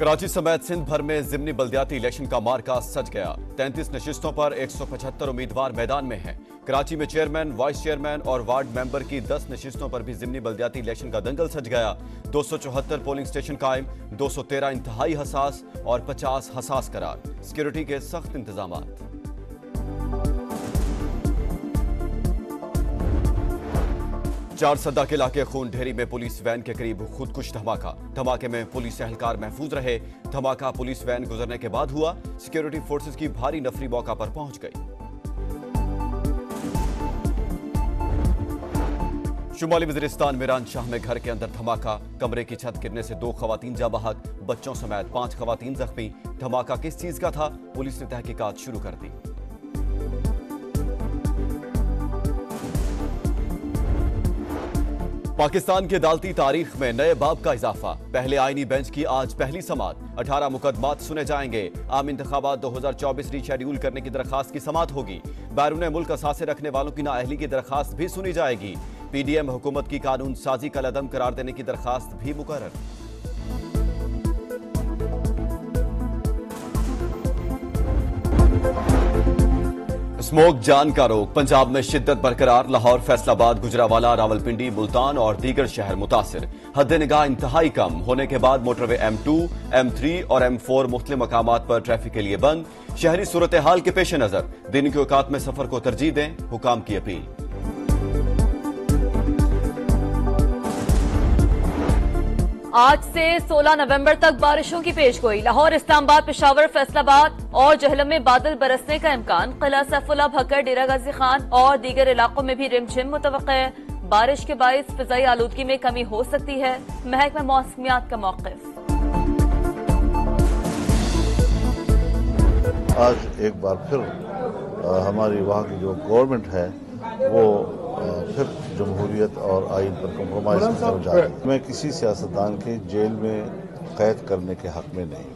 कराची समेत सिंध भर में जिमनी बल्दियाती इलेक्शन का मार्का सज गया। 33 नशिस्तों पर 175 उम्मीदवार मैदान में हैं। कराची में चेयरमैन, वाइस चेयरमैन और वार्ड मेंबर की 10 नशिस्तों पर भी जिमनी बल्दियाती इलेक्शन का दंगल सज गया। 274 पोलिंग स्टेशन कायम, 213 इंतहाई हसास और 50 हसास करार। सिक्योरिटी के सख्त इंतजाम। चार सदा के इलाके खून ढेरी में पुलिस वैन के करीब खुदकुश धमाका। धमाके में पुलिस एहलकार महफूज रहे। धमाका पुलिस वैन गुजरने के बाद हुआ। सिक्योरिटी फोर्सेस की भारी नफरी मौका पर पहुंच गई। शुमाली वजीरिस्तान में रानशाह में घर के अंदर धमाका। कमरे की छत गिरने से 2 खवातीन जाँ बहक, बच्चों समेत 5 खवातीन जख्मी। धमाका किस चीज का था, पुलिस ने तहकीकात शुरू कर दी। पाकिस्तान की अदालती तारीख में नए बाब का इजाफा। पहले आईनी बेंच की आज पहली समात। 18 मुकदमात सुने जाएंगे। आम इंतखाबात 2024 रीशेड्यूल करने की दरखास्त की समात होगी। बैरून मुल्क असासे रखने वालों की नाअहली की दरखास्त भी सुनी जाएगी। पीडीएम हुकूमत की कानून साजी का लदम करार देने की दरखास्त भी मुकर्रर। स्मोक जान का रोक। पंजाब में शिद्दत बरकरार। लाहौर, फैसलाबाद, गुजरावाला, रावलपिंडी, मुल्तान और दीगर शहर मुतासिर। हद निगाह इंतहाई कम होने के बाद मोटरवे M2, M3 और M4 मुख्तलिफ मकामात पर ट्रैफिक के लिए बंद। शहरी सूरत हाल के पेश नजर दिन के औकात में सफर को तरजीह दें, हुकाम की अपील। आज से 16 नवंबर तक बारिशों की पेशगोई। लाहौर, इस्लामाबाद, पेशावर, फैसलाबाद और जहलम में बादल बरसने का इम्कान। किला सैफुल्लाह, भक्कर, डेरा गाजी खान और दीगर इलाकों में भी रिमझिम मुतवक्के है। बारिश के बाइस फिजाई आलूदगी में कमी हो सकती है। महकमा मौसमियात का मौक़िफ़। आज एक बार फिर हमारी वहाँ की जो गवर्नमेंट है वो फिर जमहूरियत और आइन पर कम्प्रोमाइज की तरफ जा रही है। मैं किसी सियासतदान के जेल में कैद करने के हक में नहीं,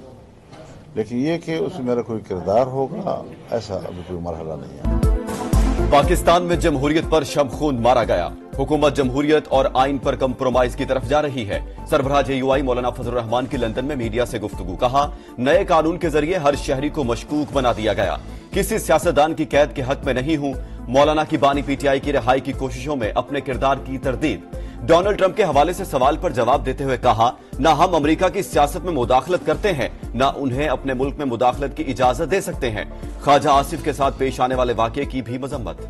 लेकिन ये कि उसमें मेरा कोई किरदार होगा, ऐसा अभी कोई मरहला नहीं है। पाकिस्तान में जमहूरियत पर शमखून मारा गया। हुकूमत जमहूरियत और आइन पर कम्प्रोमाइज की तरफ जा रही है। सरबराह JUI मौलाना फजल रहमान की लंदन में मीडिया से गुफ्तगू। कहा, नए कानून के जरिए हर शहरी को मशकूक बना दिया गया। किसी सियासतदान की कैद के हक में नहीं हूं। मौलाना की बानी PTI की रिहाई की कोशिशों में अपने किरदार की तरदीद। डोनाल्ड ट्रंप के हवाले से सवाल पर जवाब देते हुए कहा, न हम अमेरिका की सियासत में मुदाखलत करते हैं, न उन्हें अपने मुल्क में मुदाखलत की इजाजत दे सकते हैं। ख्वाजा आसिफ के साथ पेश आने वाले वाकये की भी मजम्मत।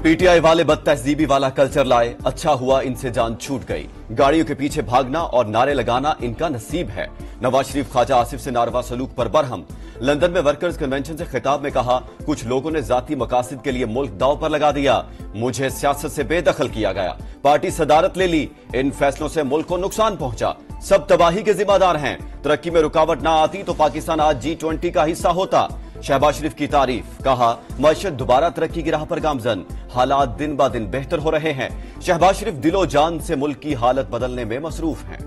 PTI वाले बदतहजीबी वाला कल्चर लाए। अच्छा हुआ इनसे जान छूट गई। गाड़ियों के पीछे भागना और नारे लगाना इनका नसीब है। नवाज शरीफ ख्वाजा आसिफ से नारवा सलूक पर बरहम। लंदन में वर्कर्स कन्वेंशन से खिताब में कहा, कुछ लोगों ने जाती मकासद के लिए मुल्क दांव पर लगा दिया। मुझे सियासत से बेदखल किया गया। पार्टी सदारत ले ली। इन फैसलों से मुल्क को नुकसान पहुंचा। सब तबाही के जिम्मेदार हैं। तरक्की में रुकावट ना आती तो पाकिस्तान आज G20 का हिस्सा होता। शहबाज शरीफ की तारीफ। कहा, मईशत दोबारा तरक्की की राह पर गामजन। हालात दिन ब दिन बेहतर हो रहे हैं। शहबाज शरीफ दिलो जान से मुल्क की हालत बदलने में मसरूफ हैं।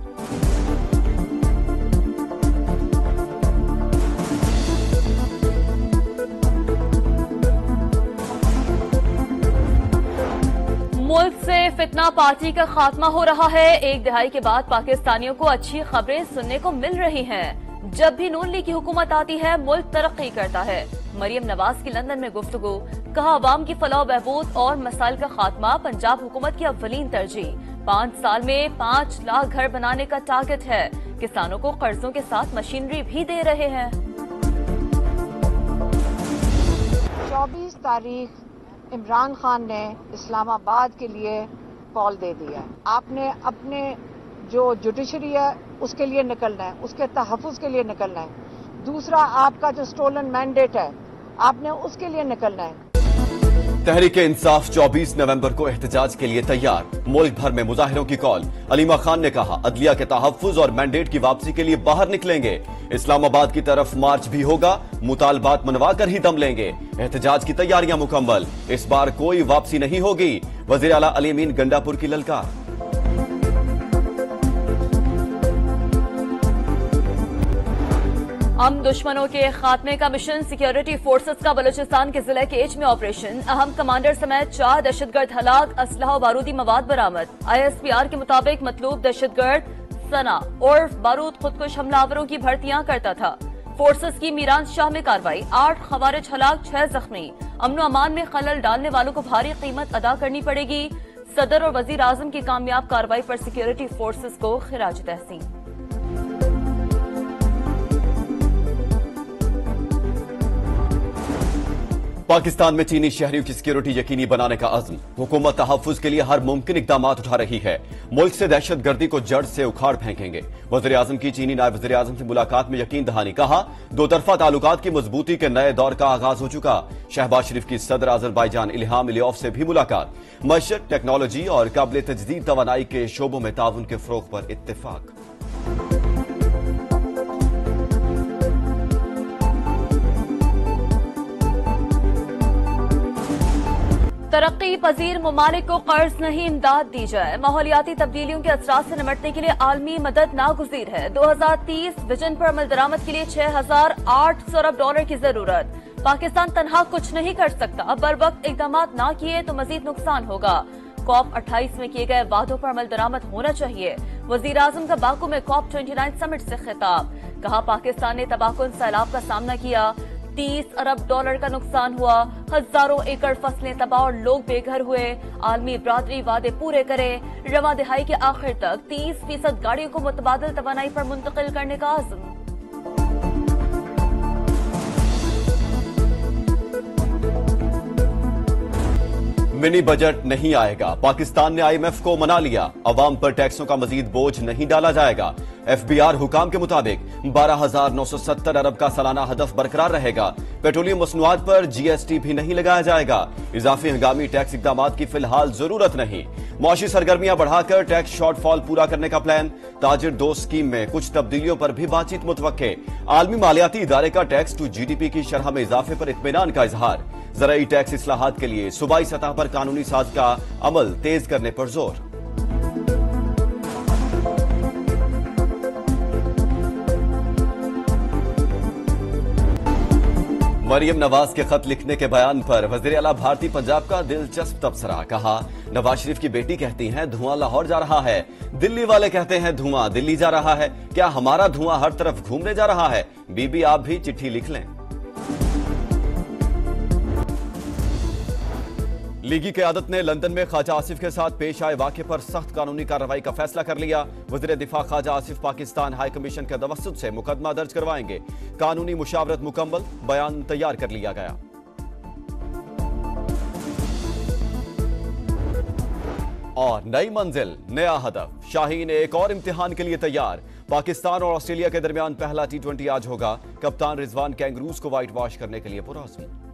मुल्क से फितना पार्टी का खात्मा हो रहा है। एक दिहाई के बाद पाकिस्तानियों को अच्छी खबरें सुनने को मिल रही हैं। जब भी नून लीग की हुकूमत आती है, मुल्क तरक्की करता है। मरियम नवाज की लंदन में गुफ्तगू। कहा, अवाम की फलाह बहबूद और मसाइल का खात्मा पंजाब हुकूमत की अव्वलीन तरजीह। 5 साल में 5 लाख घर बनाने का टारगेट है। किसानों को कर्जों के साथ मशीनरी भी दे रहे हैं। 24 तारीख इमरान खान ने इस्लामाबाद के लिए कॉल दे दिया। आपने अपने जो जुडिशरी है उसके लिए निकलना है, उसके तहफ़्फ़ुज़ के लिए निकलना है। दूसरा, आपका जो स्टोलन मैंडेट है, आपने उसके लिए निकलना है। तहरीक इंसाफ 24 नवंबर को एहतजाज के लिए तैयार। मुल्क भर में मुजाहिरों की कॉल। अलीमा खान ने कहा, अदलिया के तहफ़्फ़ुज़ और मैंडेट की वापसी के लिए बाहर निकलेंगे। इस्लामाबाद की तरफ मार्च भी होगा। मुतालबात मनवा कर ही दम लेंगे। एहतजाज की तैयारियां मुकम्मल। इस बार कोई वापसी नहीं होगी। वज़ीर आला अली अमीन गंडापुर की ललकार। हम दुश्मनों के खात्मे का मिशन। सिक्योरिटी फोर्सेस का बलूचिस्तान के जिले केच में ऑपरेशन। अहम कमांडर समेत 4 दहशतगर्द हलाक, असलहा और बारूदी मवाद बरामद। ISPR के मुताबिक मतलूब दहशतगर्द सना उर्फ बारूद खुदकुश हमलावरों की भर्तियां करता था। फोर्सेस की मीरान शाह में कार्रवाई, 8 खवारिज हलाक, 6 जख्मी। अमनो अमान में खलल डालने वालों को भारी कीमत अदा करनी पड़ेगी। सदर और वजीर आजम की कामयाब कार्रवाई पर सिक्योरिटी फोर्सेस को खिराज तहसीन। पाकिस्तान में चीनी शहरियों की सिक्योरिटी यकीनी बनाने का अज़्म। हुकूमत तहफ़्फ़ुज़ के लिए हर मुमकिन इक़दाम उठा रही है। मुल्क से दहशतगर्दी को जड़ से उखाड़ फेंकेंगे। वज़ीर आज़म की चीनी नायब वज़ीर आज़म से मुलाकात में यकीन दहानी। कहा, दो तरफा ताल्लुकात की मजबूती के नए दौर का आगाज हो चुका। शहबाज शरीफ की सदर अज़रबैजान इल्हाम अलियव से भी मुलाकात। मशरक़, टेक्नोलॉजी और काबिल तजदीद तवानाई के शोबों में ताउन के फ़रोग़ पर इत्तेफ़ाक। तरक्की पजीर ममालिक को कर्ज नहीं, इमदाद दी जाए। माहौलियाती तब्दीलियों के असरात से निपटने के लिए आलमी मदद नागुज़ीर है। 2030 विजन पर अमल दरामद के लिए $6,800 अरब की जरूरत। पाकिस्तान तनहा कुछ नहीं कर सकता। बर वक्त इकदाम ना किए तो मजीद नुकसान होगा। COP28 में किए गए वादों पर अमल दरामद होना चाहिए। वजीर आजम का बाकू में COP29 समिट से खिताब। कहा, पाकिस्तान ने तबाहकुन सैलाब का सामना किया, $30 अरब का नुकसान हुआ। हजारों एकड़ फसलें तबाह और लोग बेघर हुए। आलमी बरादरी वादे पूरे करे। रवा दिहाई के आखिर तक 30% गाड़ियों को मुतबादिल तवानाई पर मुंतकिल करने का आज़म। मिनी बजट नहीं आएगा। पाकिस्तान ने IMF को मना लिया। अवाम पर टैक्सों का मजीद बोझ नहीं डाला जाएगा। FBR हुकाम के मुताबिक 12,970 अरब का सालाना हदफ बरकरार रहेगा। पेट्रोलियम मसनूआत पर GST भी नहीं लगाया जाएगा। इजाफी हंगामी टैक्स इकदामात की फिलहाल जरूरत नहीं। मुआशी सरगर्मियां बढ़ाकर टैक्स शॉर्टफॉल पूरा करने का प्लान। ताजिर दोस्त स्कीम में कुछ तब्दीलियों पर भी बातचीत मुतवक्के। आलमी मालियाती इदारे का टैक्स टू GDP की शरह में इजाफे पर इत्मीनान का इजहार। ज़राई टैक्स इस्लाहात के लिए सूबाई सतह पर कानूनी साज का अमल तेज करने पर जोर। मरियम नवाज के खत लिखने के बयान पर वज़ीर आला भारतीय पंजाब का दिलचस्प तबसरा। कहा, नवाज शरीफ की बेटी कहती हैं धुआं लाहौर जा रहा है, दिल्ली वाले कहते हैं धुआं दिल्ली जा रहा है। क्या हमारा धुआं हर तरफ घूमने जा रहा है? बीबी आप भी चिट्ठी लिख लें। लीगी क़यादत ने लंदन में ख्वाजा आसिफ के साथ पेश आए वाक़े पर सख्त कानूनी कार्रवाई का फैसला कर लिया। वज़ीर दिफा ख्वाजा आसिफ पाकिस्तान हाई कमीशन के तवस्सुत से मुकदमा दर्ज करवाएंगे। कानूनी मुशावरत मुकम्मल, बयान तैयार कर लिया गया। और नई मंजिल, नया हदफ। शाहीन एक और इम्तिहान के लिए तैयार। पाकिस्तान और ऑस्ट्रेलिया के दरमियान पहला T20 आज होगा। कप्तान रिजवान कैंगरूज को व्हाइट वॉश करने के लिए पुरअज़्म।